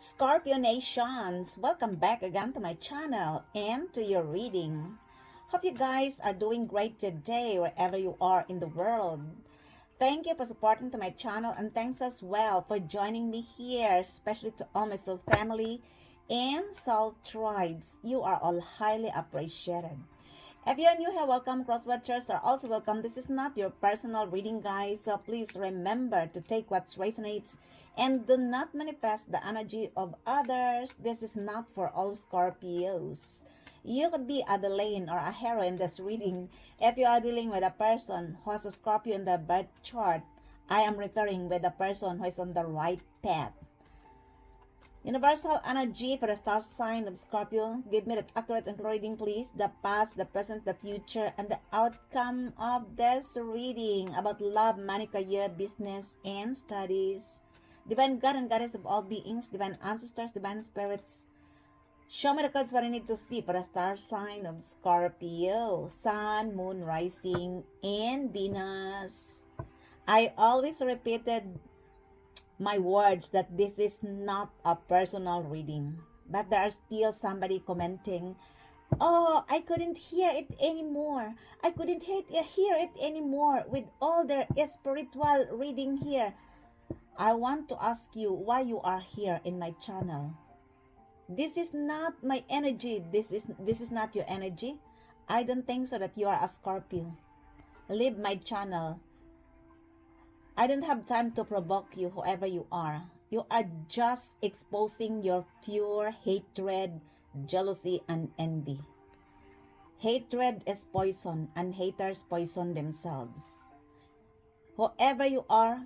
Scorpio Nations, welcome back again to my channel and to your reading. Hope you guys are doing great today wherever you are in the world. Thank you for supporting to my channel and thanks as well for joining me here, especially to all my soul family and soul tribes. You are all highly appreciated. If you're new here, welcome. Cross-watchers are also welcome. This is not your personal reading, guys. So please remember to take what resonates and do not manifest the energy of others. This is not for all Scorpios. You could be a villain or a hero in this reading. If you are dealing with a person who has a Scorpio in the birth chart, I am referring with a person who is on the right path. Universal energy for the star sign of Scorpio. Give me that accurate and reading, please. The past, the present, the future, and the outcome of this reading about love, money, career, business, and studies. Divine God and Goddess of all beings, divine ancestors, divine spirits. Show me the cards what I need to see for the star sign of Scorpio. Sun, Moon, Rising, and Venus. I always repeated my words that this is not a personal reading, but there are still somebody commenting, oh, I couldn't hear it anymore, I couldn't hear it anymore with all their spiritual reading here. I want to ask you why you are here in my channel. This is not my energy. This is not your energy. I don't think so that you are a Scorpio. Leave my channel. I don't have time to provoke you, whoever you are. You are just exposing your pure hatred, jealousy, and envy. Hatred is poison, and haters poison themselves. Whoever you are,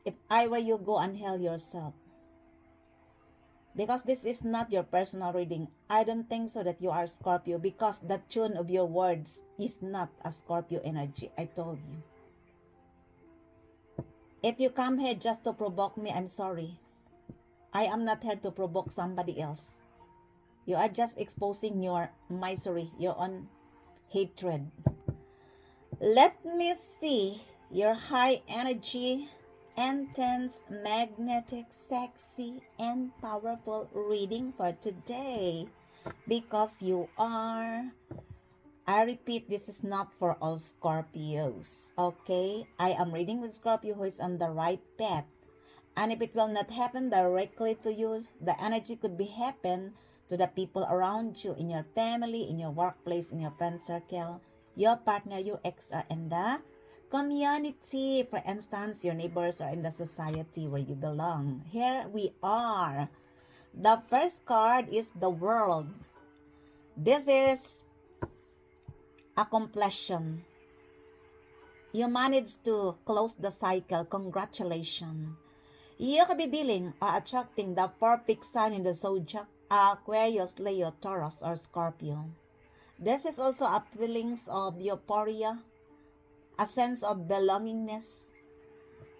if I were you, go and heal yourself. Because this is not your personal reading. I don't think so that you are Scorpio, because the tune of your words is not a Scorpio energy. I told you. If you come here just to provoke me, I'm sorry. I am not here to provoke somebody else. You are just exposing your misery, your own hatred. Let me see your high energy, intense, magnetic, sexy, and powerful reading for today. Because you are... I repeat, this is not for all Scorpios, okay? I am reading with Scorpio who is on the right path. And if it will not happen directly to you, the energy could be happen to the people around you, in your family, in your workplace, in your friend circle, your partner, your ex, or in the community. For instance, your neighbors are in the society where you belong. Here we are. The first card is the World. This is a completion. You managed to close the cycle. Congratulations. You could be dealing or attracting the perfect sign in the zodiac: Aquarius, Leo, Taurus, or Scorpio. This is also a feelings of euphoria, a sense of belongingness.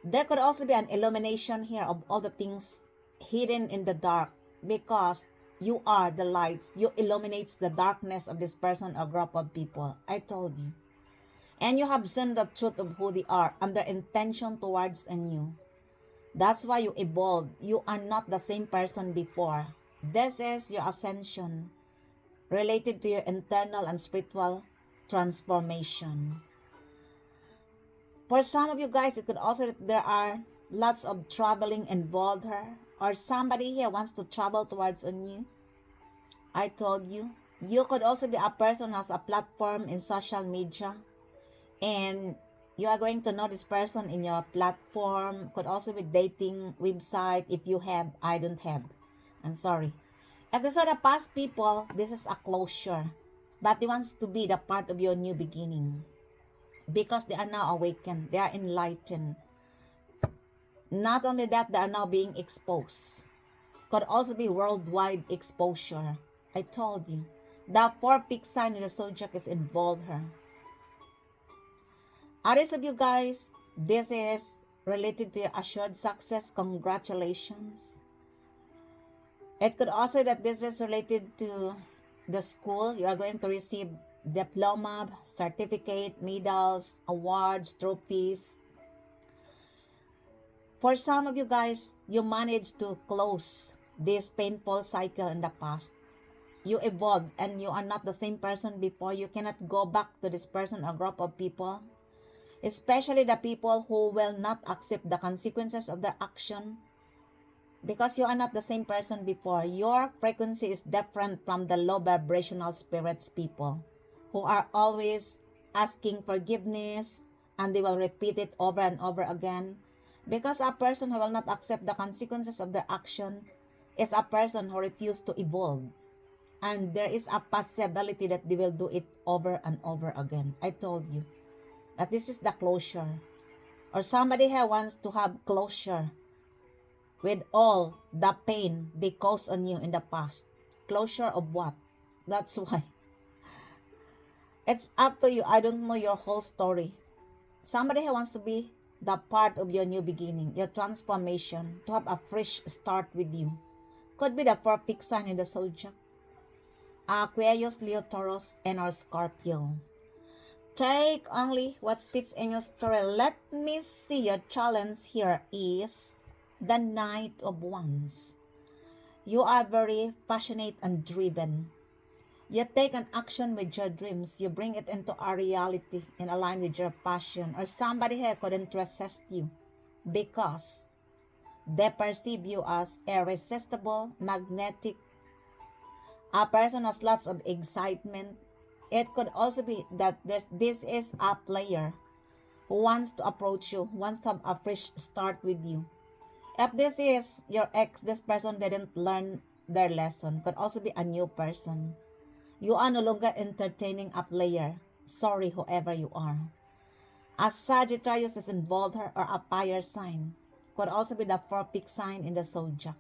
There could also be an illumination here of all the things hidden in the dark, because you are the lights. You illuminate the darkness of this person or group of people. I told you. And you have seen the truth of who they are and their intention towards you. That's why you evolved. You are not the same person before. This is your ascension related to your internal and spiritual transformation. For some of you guys, it could also, there are lots of traveling involved here, or somebody here wants to travel towards on you. I told you. You could also be a person who has a platform in social media, and you are going to know this person in your platform. Could also be dating website. If you have, I don't have. I'm sorry. If these are the past people, this is a closure. But they wants to be the part of your new beginning. Because they are now awakened. They are enlightened. Not only that, they are now being exposed. Could also be worldwide exposure. I told you. The fourth fixed sign in the zodiac is involved here. Others of you guys, this is related to your assured success. Congratulations. It could also that this is related to the school. You are going to receive diploma, certificate, medals, awards, trophies. For some of you guys, you managed to close this painful cycle in the past. You evolved and you are not the same person before. You cannot go back to this person or group of people, especially the people who will not accept the consequences of their action, because you are not the same person before. Your frequency is different from the low vibrational spirits people who are always asking forgiveness, and they will repeat it over and over again, because a person who will not accept the consequences of their action is a person who refused to evolve, and there is a possibility that they will do it over and over again. I told you that this is the closure, or somebody here wants to have closure with all the pain they caused on you in the past. Closure of what? That's why. It's up to you. I don't know your whole story. Somebody who wants to be the part of your new beginning, your transformation, to have a fresh start with you. Could be the perfect sign in the zodiac. Aquarius, Leo, Taurus, and or Scorpio. Take only what fits in your story. Let me see. Your challenge here is the Knight of Wands. You are very passionate and driven. You take an action with your dreams. You bring it into a reality in line with your passion. Or somebody here couldn't resist you because they perceive you as irresistible, magnetic, a person has lots of excitement. It could also be that this is a player who wants to approach you, wants to have a fresh start with you. If this is your ex, this person didn't learn their lesson. Could also be a new person. You are no longer entertaining a player. Sorry, whoever you are. A Sagittarius is involved here, or a fire sign. Could also be the perfect sign in the zodiac.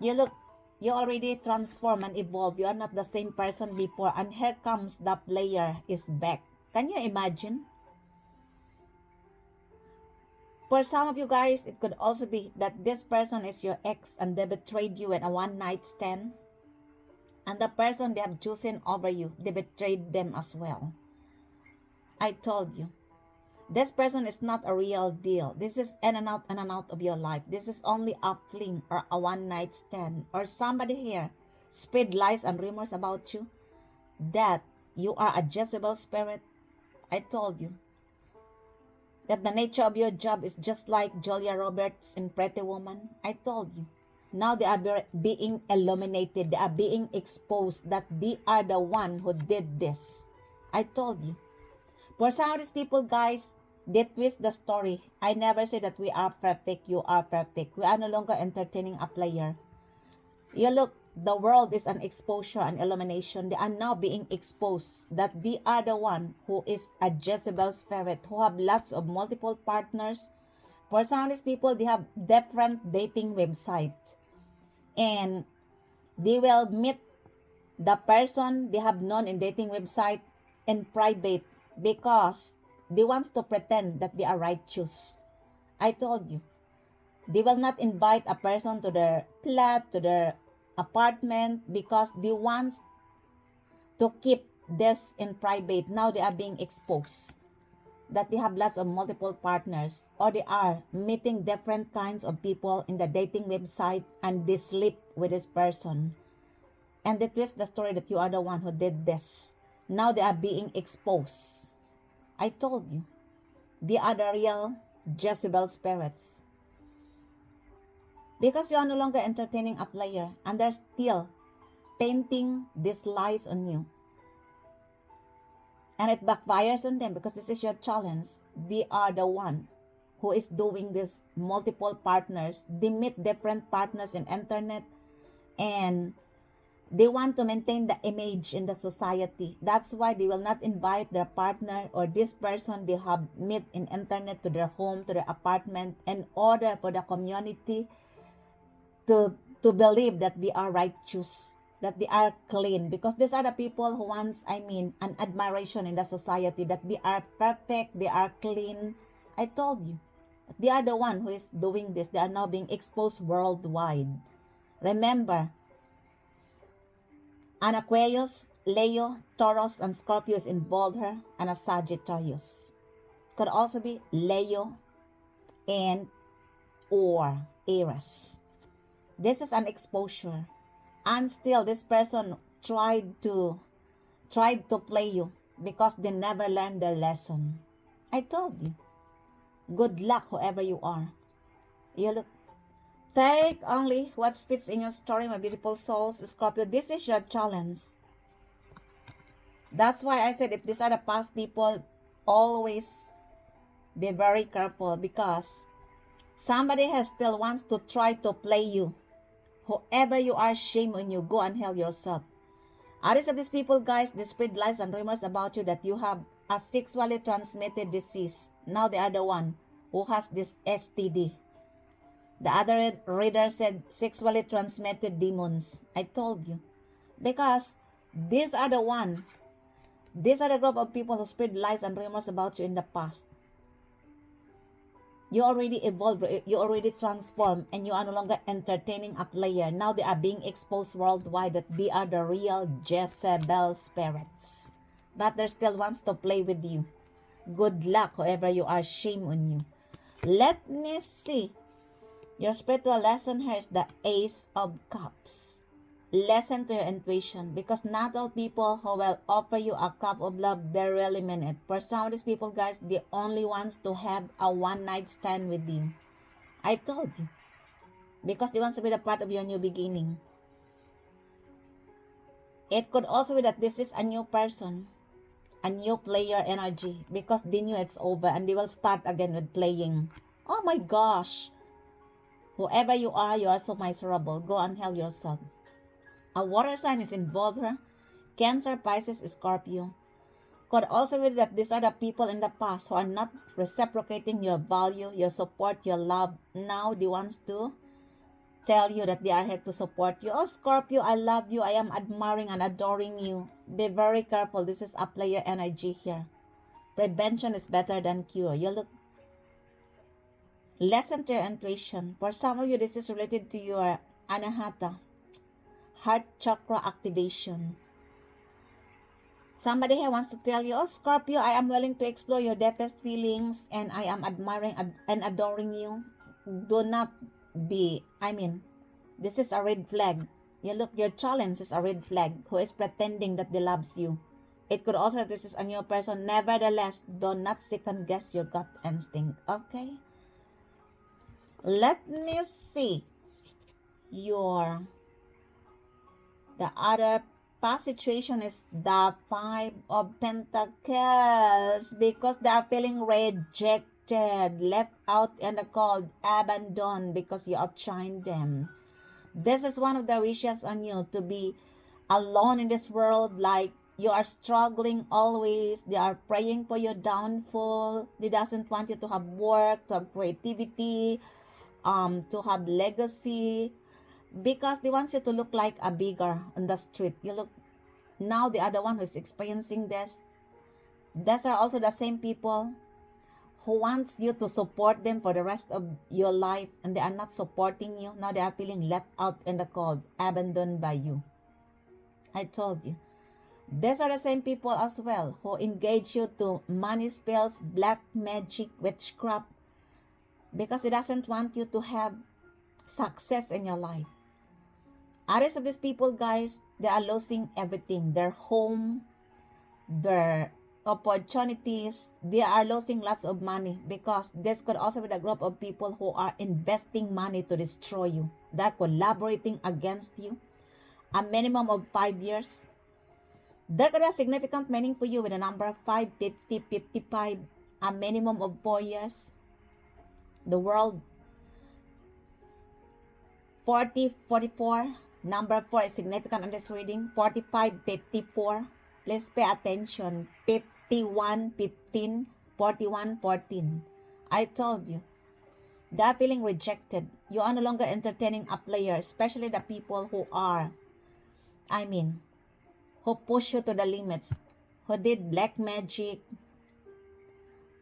You already transform and evolve. You are not the same person before. And here comes the player is back. Can you imagine? For some of you guys, it could also be that this person is your ex and they betrayed you in a one-night stand. And the person they have chosen over you, they betrayed them as well. I told you. This person is not a real deal. This is in and out of your life. This is only a fling or a one-night stand. Or somebody here spread lies and rumors about you that you are a Jezebel spirit. I told you that the nature of your job is just like Julia Roberts in Pretty Woman. I told you. Now they are being illuminated. They are being exposed that they are the one who did this. I told you. For some of these people, guys, they twist the story. I never say that we are perfect, you are perfect. We are no longer entertaining a player. You look, the world is an exposure and illumination. They are now being exposed that we are the one who is a Jezebel spirit, who have lots of multiple partners. For some of these people, they have different dating websites. And they will meet the person they have known in dating website in private because they want to pretend that they are righteous. I told you. They will not invite a person to their flat, to their apartment, because they want to keep this in private. Now they are being exposed that they have lots of multiple partners, or they are meeting different kinds of people in the dating website and they sleep with this person. And they twist the story that you are the one who did this. Now they are being exposed. I told you. They are the real Jezebel spirits. Because you are no longer entertaining a player and they're still painting these lies on you. And it backfires on them because this is your challenge. They are the one who is doing this multiple partners. They meet different partners in internet and they want to maintain the image in the society. That's why they will not invite their partner or this person they have met in internet to their home, to their apartment, in order for the community to believe that they are righteous, that they are clean. Because these are the people who wants, an admiration in the society, that they are perfect, they are clean. I told you. They are the one who is doing this. They are now being exposed worldwide. Remember, an Aquarius, Leo, Taurus, and Scorpio is involved here, and a Sagittarius. Could also be Leo and or Aries. This is an exposure. And still, this person tried to play you because they never learned the lesson. I told you. Good luck, whoever you are. You look. Take only what fits in your story, my beautiful souls, Scorpio. This is your challenge. That's why I said if these are the past people, always be very careful because somebody has still wants to try to play you. Whoever you are, shame on you. Go and help yourself. Others of these people, guys, they spread lies and rumors about you that you have a sexually transmitted disease. Now they are the one who has this STD. The other reader said sexually transmitted demons. I told you. Because these are the group of people who spread lies and rumors about you in the past. You already evolved, you already transformed, and you are no longer entertaining a player. Now they are being exposed worldwide that they are the real Jezebel spirits. But there still wants to play with you. Good luck, whoever you are, shame on you. Let me see. Your spiritual lesson here is the Ace of Cups. Listen to your intuition because not all people who will offer you a cup of love, they really mean it. For some of these people, guys, they only wants to have a one-night stand with you. I told you. Because they want to be the part of your new beginning. It could also be that this is a new person. A new player energy. Because they knew it's over and they will start again with playing. Oh my gosh. Whoever you are so miserable. Go and help yourself. A water sign is involved here. Cancer, Pisces, Scorpio. Could also be that these are the people in the past who are not reciprocating your value, your support, your love. Now they want to tell you that they are here to support you. Oh, Scorpio, I love you. I am admiring and adoring you. Be very careful. This is a player energy here. Prevention is better than cure. You look. Listen to your intuition. For some of you, this is related to your anahata. Heart chakra activation. Somebody here wants to tell you, oh Scorpio, I am willing to explore your deepest feelings and I am admiring and adoring you. Do not be, this is a red flag. You look, your challenge is a red flag who is pretending that they loves you. It could also, this is a new person. Nevertheless, do not second guess your gut instinct. Okay? Let me see the other past situation is the Five of Pentacles because they are feeling rejected, left out in the cold, abandoned because you outshined them. This is one of the wishes on you to be alone in this world, like you are struggling always. They are praying for your downfall. They doesn't want you to have work, to have creativity, to have legacy. Because they want you to look like a beggar on the street. You look, now they are the one who's experiencing this. These are also the same people who wants you to support them for the rest of your life and they are not supporting you. Now they are feeling left out in the cold, abandoned by you. I told you. These are the same people as well who engage you to money spells, black magic, witchcraft. Because they doesn't want you to have success in your life. Others of these people, guys, they are losing everything. Their home, their opportunities. They are losing lots of money because this could also be the group of people who are investing money to destroy you. They're collaborating against you. A minimum of 5 years. There could be a significant meaning for you with a number 5, 50, 55. A minimum of 4 years. The world 40, 44. Number 4 is significant on this reading. 45, 54. Please pay attention. 51, 15. 41, 14. I told you. They are feeling rejected. You are no longer entertaining a player, especially the people who who push you to the limits, who did black magic,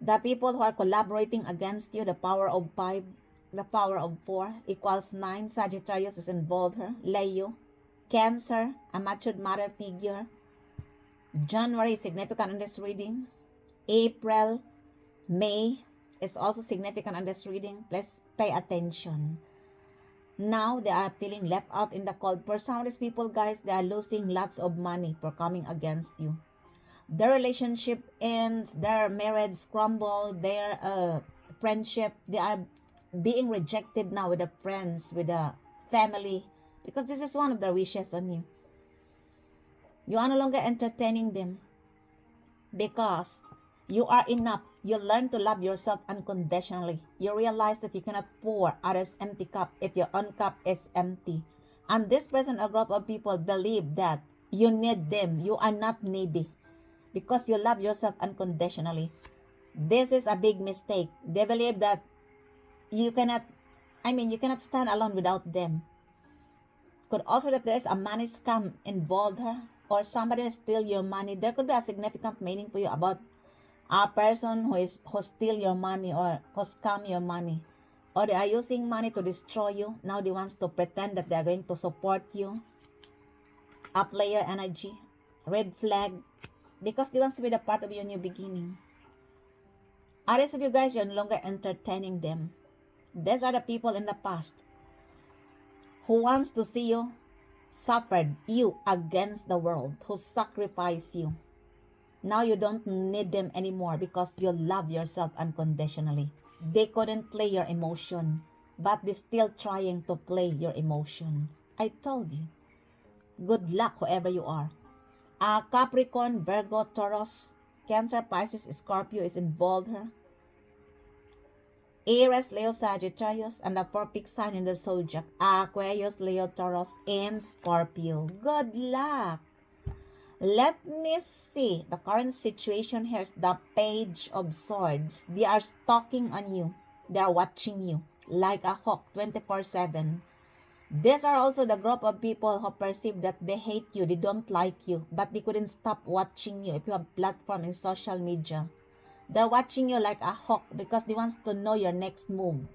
the people who are collaborating against you. The power of 5, the power of 4 equals 9. Sagittarius is involved here. Leo, Cancer, a matured mother figure. January is significant in this reading. April, May is also significant in this reading. Please pay attention. Now they are feeling left out in the cold. For some of these people, guys, they are losing lots of money for coming against you. Their relationship ends, their marriage crumble, their friendship, they are being rejected now with the friends, with the family, because this is one of their wishes on you. You are no longer entertaining them because you are enough. You learn to love yourself unconditionally. You realize that you cannot pour others' empty cup if your own cup is empty. And this person, a group of people, believe that you need them. You are not needy because you love yourself unconditionally. This is a big mistake. They believe that you cannot, you cannot stand alone without them. Could also that there is a money scam involved here, or somebody steal your money. There could be a significant meaning for you about a person who steal your money or who scam your money, or they are using money to destroy you. Now they want to pretend that they are going to support you. A player energy, red flag, because they want to be the part of your new beginning. Others of you guys, you're no longer entertaining them. These are the people in the past who wants to see you suffered, you against the world, who sacrifice you. Now you don't need them anymore because you love yourself unconditionally. They couldn't play your emotion, but they're still trying to play your emotion. I told you. Good luck whoever you are. Capricorn, Virgo, Taurus, Cancer, Pisces, Scorpio is involved here. Aries, Leo, Sagittarius, and the four big sign in the zodiac, Aquarius, Leo, Taurus, and Scorpio. Good luck. Let me see. The current situation here is the Page of Swords. They are stalking on you. They are watching you like a hawk 24/7. These are also the group of people who perceive that they hate you, they don't like you, but they couldn't stop watching you if you have platform in social media. They're watching you like a hawk because they want to know your next move.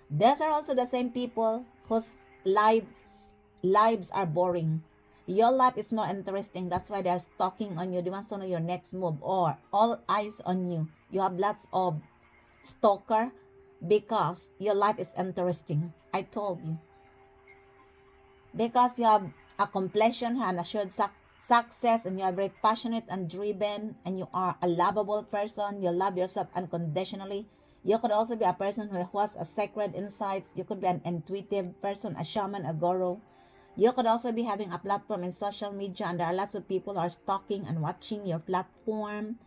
These are also the same people whose lives are boring. Your life is more interesting. That's why they're stalking on you. They want to know your next move, or all eyes on you. You have lots of stalker because your life is interesting. I told you. Because you have a completion and assured success, and you are very passionate and driven, and you are a lovable person. You love yourself unconditionally. You could also be a person who has a sacred insights. You could be an intuitive person, a shaman, a guru. You could also be having a platform in social media, and there are lots of people who are stalking and watching your platform.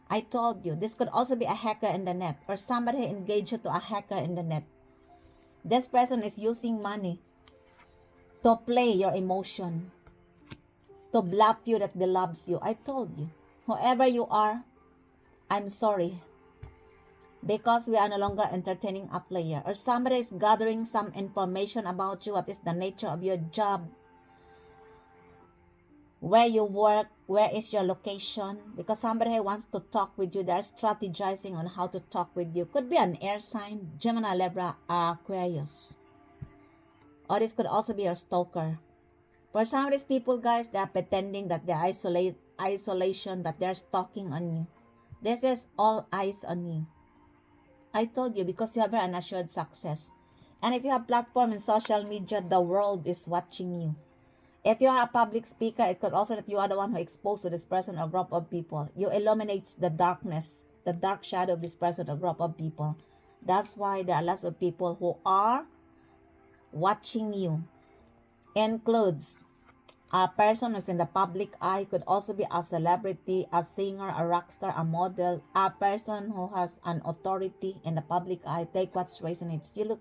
I told you, this could also be a hacker in the net, or somebody engaged you to a hacker in the net. This person is using money to play your emotion, to bluff you that they loves you. I told you, whoever you are, I'm sorry, because we are no longer entertaining a player, or somebody is gathering some information about you. What is the nature of your job, where you work, where is your location, because somebody wants to talk with you. They're strategizing on how to talk with you. Could be an air sign, Gemini, Libra, Aquarius, or this could also be your stalker. For some of these people, guys, they are pretending that they're isolation, but they're stalking on you. This is all eyes on you. I told you, because you have an assured success. And if you have platform in social media, the world is watching you. If you are a public speaker, it could also that you are the one who exposed to this person or group of people. You illuminate the darkness, the dark shadow of this person or group of people. That's why there are lots of people who are watching you. Includes a person who's in the public eye, could also be a celebrity, a singer, a rock star, a model, a person who has an authority in the public eye. Take what resonates. You look,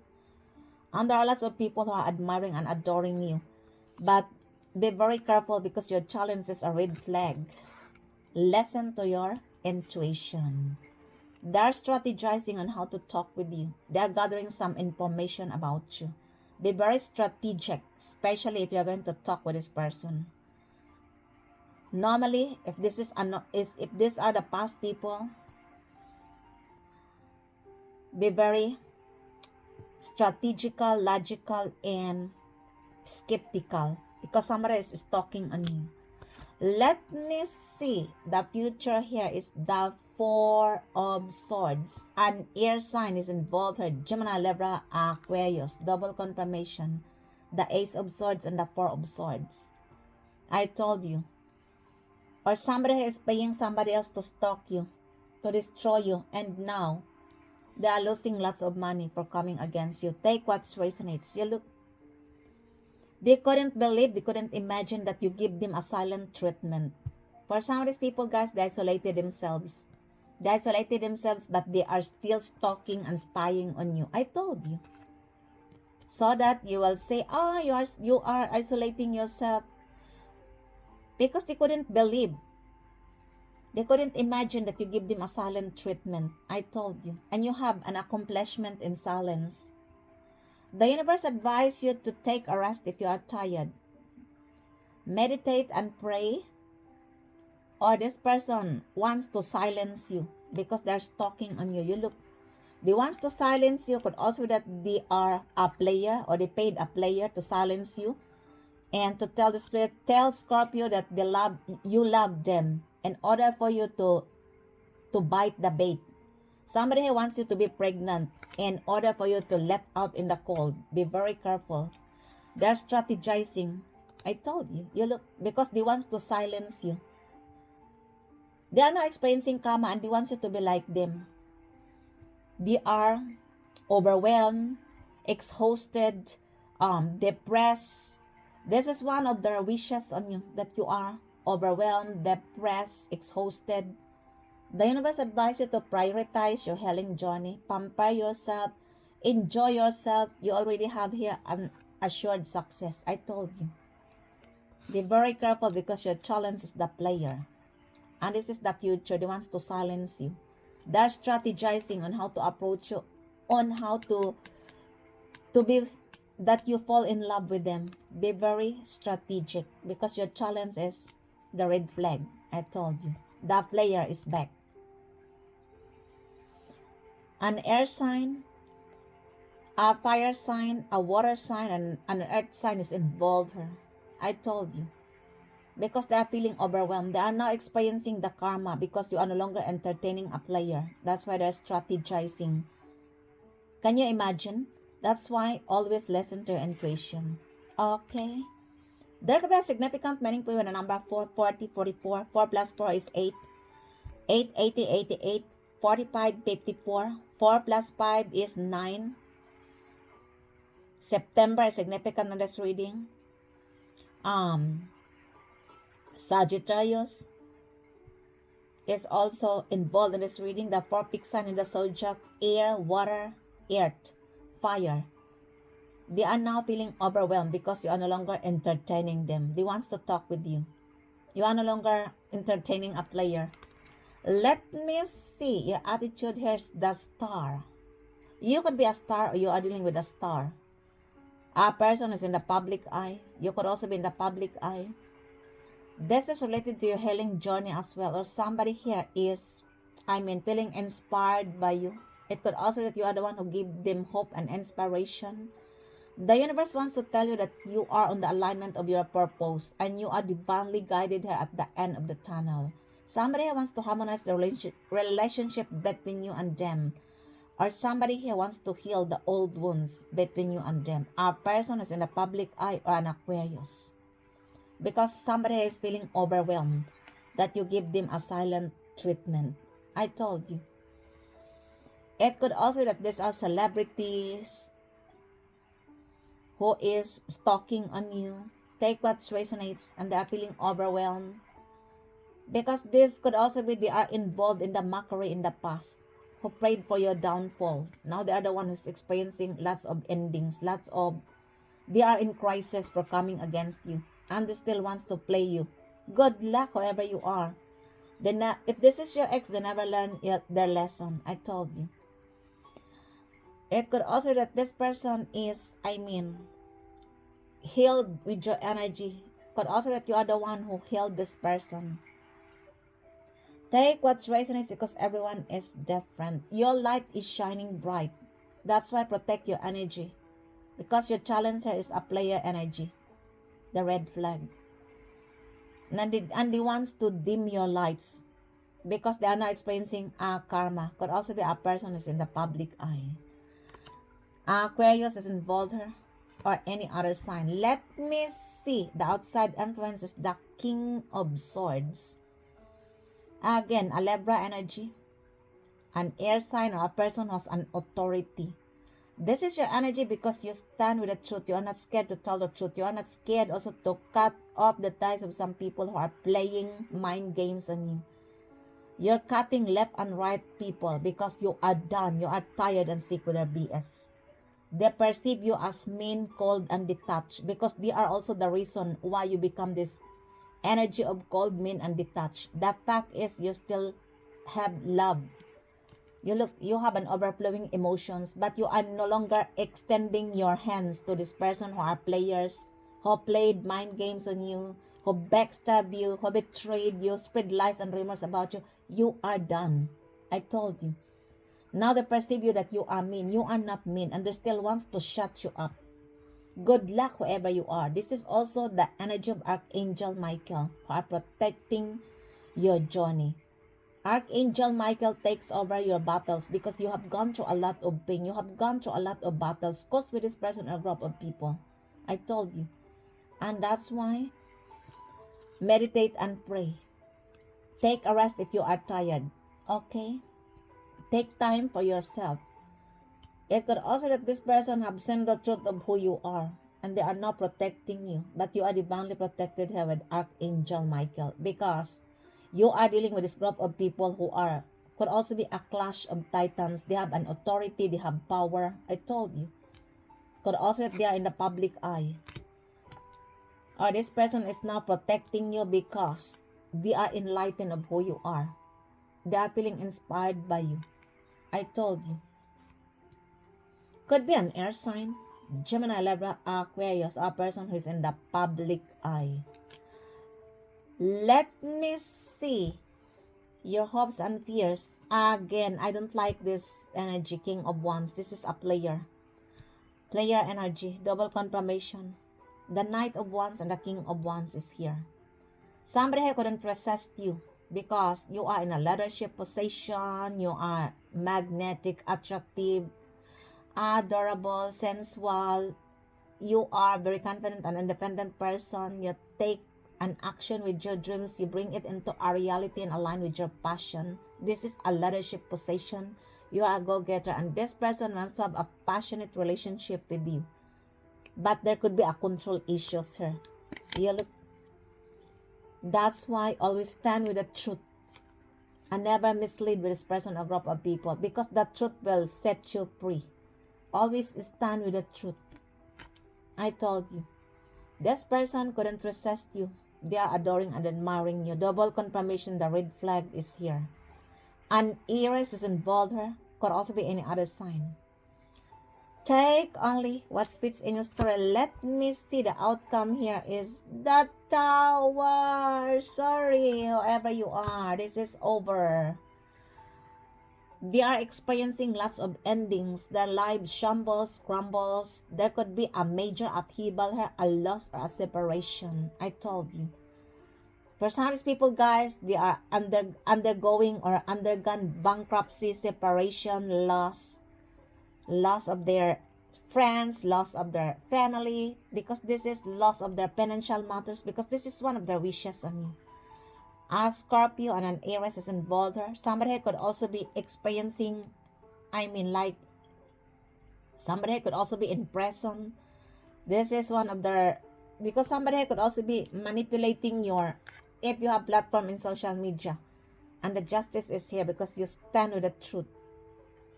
and there are lots of people who are admiring and adoring you. But be very careful, because your challenge is a red flag. Listen to your intuition. They're strategizing on how to talk with you. They're gathering some information about you. Be very strategic, especially if you're going to talk with this person. Normally, if these are the past people, be very strategical, logical, and skeptical, because somebody is stalking on you. Let me see. The future here is the Four of Swords. An air sign is involved here. Gemini, Libra, Aquarius. Double confirmation. the Ace of Swords and the Four of Swords. I told you. Or somebody is paying somebody else to stalk you, to destroy you, and now they are losing lots of money for coming against you. Take what resonates. You look, they couldn't believe, they couldn't imagine that you give them a silent treatment. For some of these people, guys, they isolated themselves. They isolated themselves, but they are still stalking and spying on you. I told you. So that you will say, oh, you are isolating yourself. Because they couldn't believe. They couldn't imagine that you give them a silent treatment. I told you. And you have an accomplishment in silence. The universe advises you to take a rest if you are tired. Meditate and pray. Or this person wants to silence you because they're stalking on you. You look, they want to silence you. Could also be that they are a player or they paid a player to silence you. And to tell the spirit, tell Scorpio that you love them in order for you to bite the bait. Somebody who wants you to be pregnant in order for you to left out in the cold. Be very careful. They're strategizing. I told you. You look, because they want to silence you. They are not experiencing karma and they want you to be like them. They are overwhelmed, exhausted, depressed. This is one of their wishes on you, that you are overwhelmed, depressed, exhausted. The universe advises you to prioritize your healing journey, pamper yourself, enjoy yourself. You already have here an assured success. I told you. Be very careful because your challenge is the player. And this is the future. They want to silence you. They're strategizing on how to approach you, on how to be, that you fall in love with them. Be very strategic because your challenge is the red flag. I told you. The player is back. An air sign, a fire sign, a water sign, and an earth sign is involved here. I told you. Because they are feeling overwhelmed. They are now experiencing the karma because you are no longer entertaining a player. That's why they're strategizing. Can you imagine? That's why always listen to your intuition. Okay. There could be a significant meaning for you in the number 4, 40, 44. 4 plus 4 is 8. 8, 80, 88. 45, 54. 4 plus 5 is 9. September is significant in this reading. Sagittarius is also involved in this reading. The 4 fixed sign in the zodiac: air, water, earth, fire. They are now feeling overwhelmed because you are no longer entertaining them. They want to talk with you. You are no longer entertaining a player. Let me see your attitude. Here's the star. You could be a star or you are dealing with a star. A person is in the public eye. You could also be in the public eye. This is related to your healing journey as well, or somebody here is, feeling inspired by you. It could also be that you are the one who give them hope and inspiration. The universe wants to tell you that you are on the alignment of your purpose and you are divinely guided here at the end of the tunnel. Somebody here wants to harmonize the relationship between you and them, or somebody here wants to heal the old wounds between you and them. A person is in the public eye or an Aquarius. Because somebody is feeling overwhelmed, that you give them a silent treatment. I told you. It could also be that these are celebrities who is stalking on you. Take what resonates and they are feeling overwhelmed. Because this could also be they are involved in the mockery in the past, who prayed for your downfall. Now they are the one who's experiencing lots of endings, they are in crisis for coming against you. And they still wants to play you. Good luck, whoever you are. If this is your ex, they never learn their lesson. I told you. It could also be that this person is, healed with your energy. Could also be that you are the one who healed this person. Take what resonates because everyone is different. Your light is shining bright. That's why protect your energy. Because your challenger is a player energy. The red flag. And they wants to dim your lights because they are not experiencing karma. Could also be a person who's in the public eye. Aquarius is involved here. or any other sign. Let me see. The outside influence is the King of Swords. Again, a Libra energy, an air sign, or a person who has an authority. This is your energy because you stand with the truth. You are not scared to tell the truth. You are not scared also to cut off the ties of some people who are playing mind games on you. You're cutting left and right people because you are done. You are tired and sick with their BS. They perceive you as mean, cold, and detached because they are also the reason why you become this energy of cold, mean, and detached. The fact is you still have love. You have an overflowing emotions, but you are no longer extending your hands to this person who are players, who played mind games on you, who backstab you, who betrayed you, spread lies and rumors about you. You are done. I told you. Now they perceive you that you are mean. You are not mean, and they still wants to shut you up. Good luck, whoever you are. This is also the energy of Archangel Michael, who are protecting your journey. Archangel Michael takes over your battles because you have gone through a lot of pain. You have gone through a lot of battles caused with this person or group of people. I told you. And that's why meditate and pray. Take a rest if you are tired. Okay? Take time for yourself. It could also that this person have seen the truth of who you are and they are not protecting you, but you are divinely protected here with Archangel Michael because you are dealing with this group of people who are could also be a clash of titans. They have an authority, they have power. I told you. Could also that they are in the public eye. Or this person is now protecting you because they are enlightened of who you are. They are feeling inspired by you. I told you. Could be an air sign, Gemini, Libra, Aquarius, or a person who is in the public eye. Let me see your hopes and fears. Again, I don't like this energy, King of Wands. This is a player. Player energy, double confirmation. The Knight of Wands and the King of Wands is here. Somebody who couldn't resist you because you are in a leadership position, you are magnetic, attractive, adorable, sensual, you are very confident and independent person, you take an action with your dreams, you bring it into a reality and align with your passion. This is a leadership position. You are a go-getter and this person wants to have a passionate relationship with you. But there could be a control issues here. You look. That's why always stand with the truth and never mislead with this person or group of people because the truth will set you free. Always stand with the truth. I told you. This person couldn't resist you. They are adoring and admiring you. Double confirmation, the red flag is here. An Aries is involved here. Could also be any other sign. Take only what fits in your story. Let me see the outcome here is the Tower. Sorry, whoever you are, this is over. They are experiencing lots of endings. Their lives shambles, crumbles. There could be a major upheaval here, a loss or a separation. I told you. For some of these people, guys, they are undergoing or undergone bankruptcy, separation, loss of their friends, loss of their family, because this is loss of their financial matters, because this is one of their wishes on you. A Scorpio and an Aries is involved here. Somebody could also be experiencing, somebody could also be in prison. This is one of their, because somebody could also be manipulating your, if you have platform in social media. And the justice is here because you stand with the truth.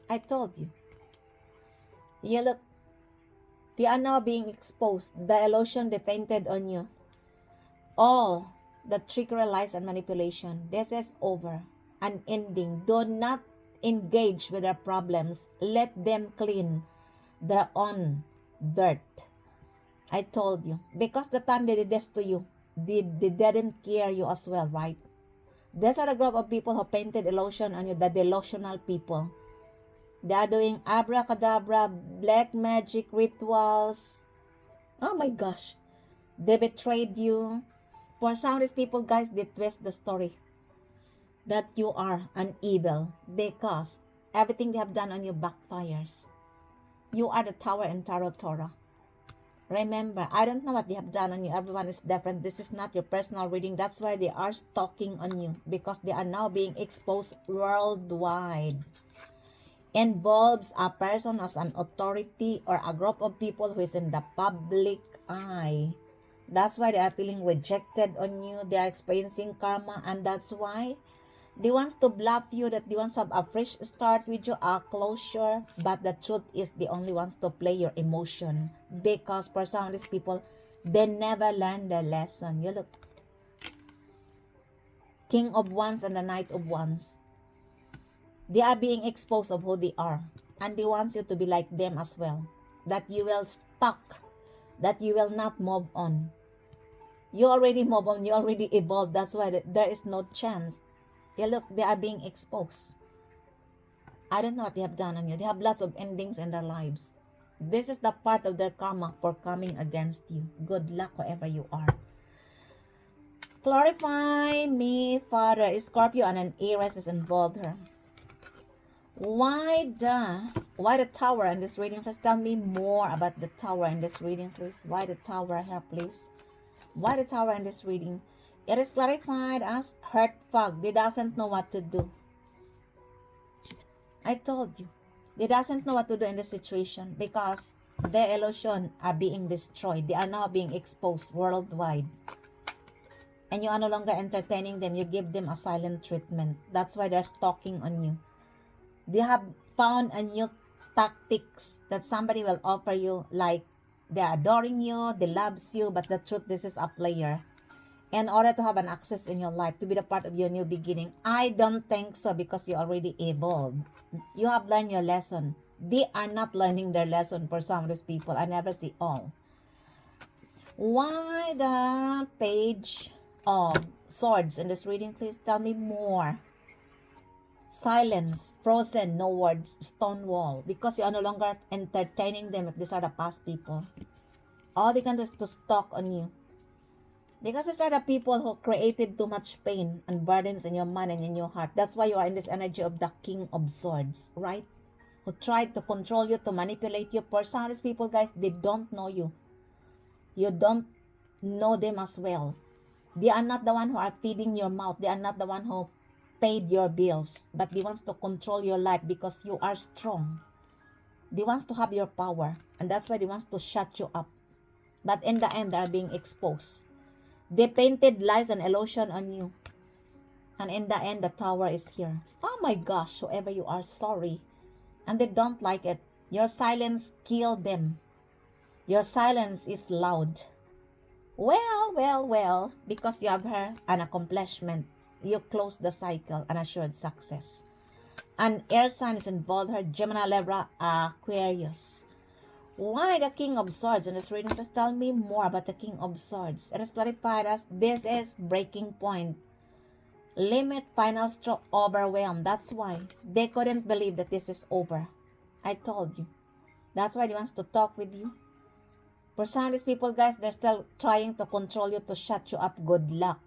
I told you. You look, they are now being exposed. The illusion they painted on you. All the trickery, lies, and manipulation. This is over. An ending. Do not engage with their problems. Let them clean their own dirt. I told you. Because the time they did this to you, they didn't care you as well, right? These are the group of people who painted illusion on you, the delusional people. They are doing abracadabra, black magic rituals. Oh my gosh. They betrayed you. For some of these people, guys, they twist the story that you are an evil because everything they have done on you backfires. You are the Tower in Tarot Torah. Remember, I don't know what they have done on you. Everyone is different. This is not your personal reading. That's why they are stalking on you, because they are now being exposed worldwide. Involves a person as an authority or a group of people who is in the public eye. That's why they are feeling rejected on you. They are experiencing karma, and that's why they wants to bluff you, that they wants to have a fresh start with you, a closure. But the truth is, they only wants to play your emotion, because for some of these people, they never learn their lesson. You look, King of Wands and the Knight of Wands. They are being exposed of who they are, and they want you to be like them as well. That you will stuck, that you will not move on. You already move on, you already evolved. That's why there is no chance. Yeah, look, they are being exposed. I don't know what they have done on you. They have lots of endings in their lives. This is the part of their karma for coming against you. Good luck wherever you are. Clarify me, Father. Scorpio and an Aries is involved here. Why the tower in this reading? Please tell me more about the tower in this reading, please. Why the tower here, please? Why the tower in this reading? It is clarified as hurt fog. They doesn't know what to do. I told you. They doesn't know what to do in this situation, because their illusion are being destroyed. They are now being exposed worldwide. And you are no longer entertaining them. You give them a silent treatment. That's why they're stalking on you. They have found a new tactics that somebody will offer you, like they're adoring you, they loves you, but the truth, this is a player. In order to have an access in your life, to be the part of your new beginning, I don't think so, because you already evolved. You have learned your lesson. They are not learning their lesson for some of these people. I never see all. Why the Page of Swords in this reading? Please tell me more. Silence, frozen, no words, stone wall, because you are no longer entertaining them if these are the past people. All they can do is to stalk on you, because these are the people who created too much pain and burdens in your mind and in your heart. That's why you are in this energy of the King of Swords, right? Who tried to control you, to manipulate you. For some of these people, guys, they don't know you. You don't know them as well. They are not the one who are feeding your mouth. They are not the one who paid your bills, but they wants to control your life because you are strong. They wants to have your power, and that's why they wants to shut you up. But in the end, they are being exposed. They painted lies and illusion on you, and in the end, the tower is here. Oh my gosh, whoever you are, sorry. And they don't like it. Your silence killed them. Your silence is loud. Well, because you have her an accomplishment, you close the cycle and assured success. An air sign is involved here, Gemini, Libra, Aquarius. Why the King of Swords in this reading? Please tell me more about the King of Swords. It is clarified as this is breaking point. Limit, final straw, overwhelmed. That's why they couldn't believe that this is over. I told you. That's why he wants to talk with you. For some of these people, guys, they're still trying to control you, to shut you up. Good luck.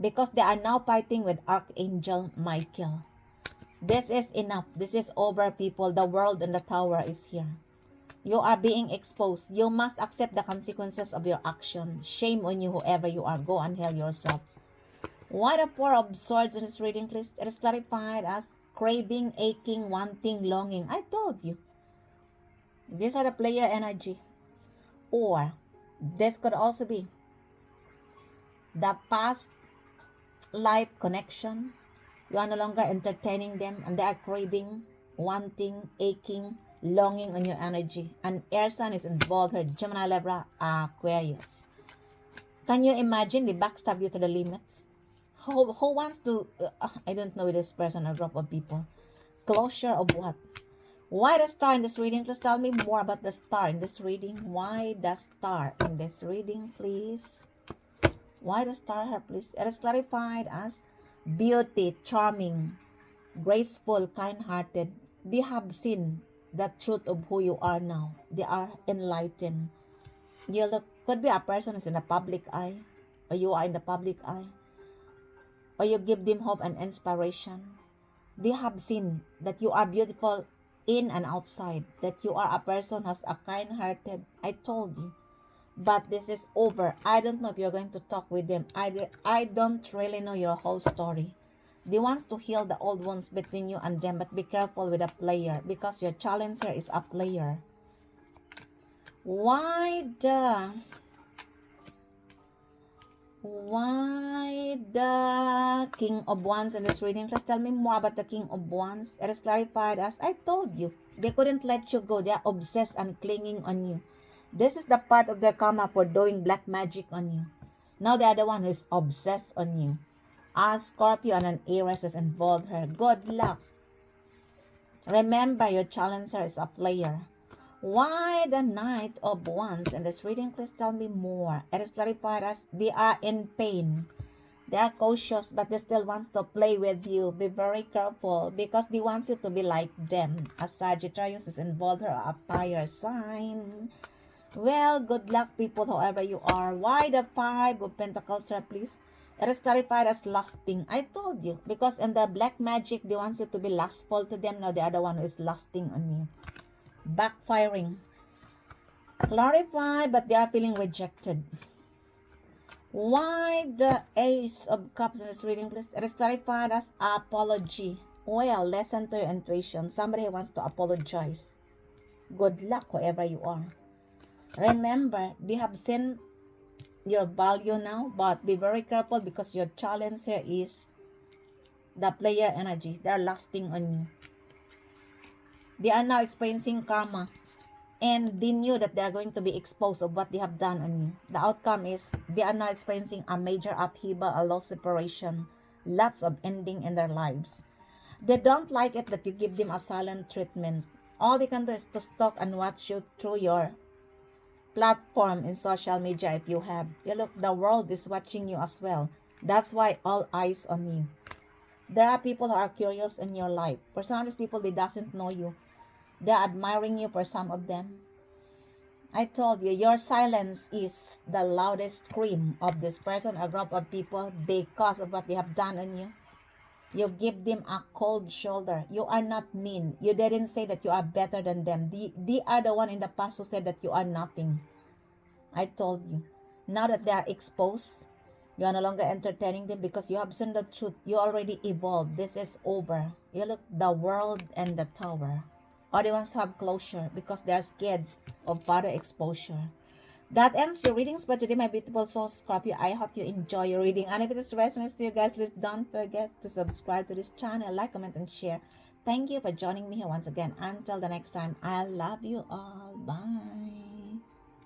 Because they are now fighting with Archangel Michael. This is enough. This is over, people. The world and the tower is here. You are being exposed. You must accept the consequences of your action. Shame on you, whoever you are. Go and heal yourself. Why the Four of Swords in this reading, please? It is clarified as craving, aching, wanting, longing. I told you. These are the player energy. Or this could also be the past life connection. You are no longer entertaining them, and they are craving, wanting, aching, longing on your energy. An air sign is involved here, Gemini, Libra, Aquarius. Can you imagine they backstab you to the limits? Who wants to, I don't know this person, a group of people. Closure of what? Why the star in this reading? Please tell me more about the star in this reading. Why the star in this reading, please? Why the star here, please? It is clarified as beauty, charming, graceful, kind-hearted. They have seen the truth of who you are now. They are enlightened. You look, could be a person who's in the public eye, or you are in the public eye, or you give them hope and inspiration. They have seen that you are beautiful in and outside, that you are a person who's a kind-hearted. I told you. but this is over. I don't know if you're going to talk with them. I don't really know your whole story. They wants to heal the old wounds between you and them, but be careful with a player because your challenger is a player. Why the King of Wands in this reading? Please tell me more about the King of Wands. It is clarified as I told you. They couldn't let you go. They are obsessed and clinging on you. This is the part of their karma for doing black magic on you. Now they are the one who is obsessed on you. A Scorpio and an Aries is involved here. Good luck. Remember, your challenger is a player. Why the Knight of Wands in this reading? Please tell me more. It is clarified as they are in pain. They are cautious, but they still want to play with you. Be very careful because they want you to be like them. A Sagittarius is involved here, a fire sign. Well, good luck, people, however you are. Why the Five of Pentacles here, please? It is clarified as lusting. I told you, because in their black magic, they want you to be lustful to them. Now they are the one who is lusting on you. Backfiring. Clarified, but they are feeling rejected. Why the Ace of Cups in this reading, please? It is clarified as apology. Well, listen to your intuition. Somebody wants to apologize. Good luck, whoever you are. Remember, they have seen your value now, but be very careful because your challenge here is the player energy. They are lasting on you. They are now experiencing karma, and they knew that they are going to be exposed of what they have done on you. The outcome is they are now experiencing a major upheaval, a loss, separation, lots of ending in their lives. They don't like it that you give them a silent treatment. All they can do is to stalk and watch you through your platform in social media if you have. You look, the world is watching you as well. That's why all eyes on you. There are people who are curious in your life. For some of these people, they doesn't know you. They're admiring you for some of them. I told you, your silence is the loudest scream of this person, a group of people, because of what they have done on you. You give them a cold shoulder. You are not mean. You didn't say that you are better than them. They are the one in the past who said that you are nothing. I told you. Now that they are exposed, you are no longer entertaining them because you have seen the truth. You already evolved. This is over. You look, the world and the tower. Or they want to have closure because they are scared of further exposure. That ends your readings for today, my beautiful soul Scorpio. I hope you enjoy your reading. And if it is resonates to you guys, please don't forget to subscribe to this channel, like, comment, and share. Thank you for joining me here once again. Until the next time, I love you all. Bye.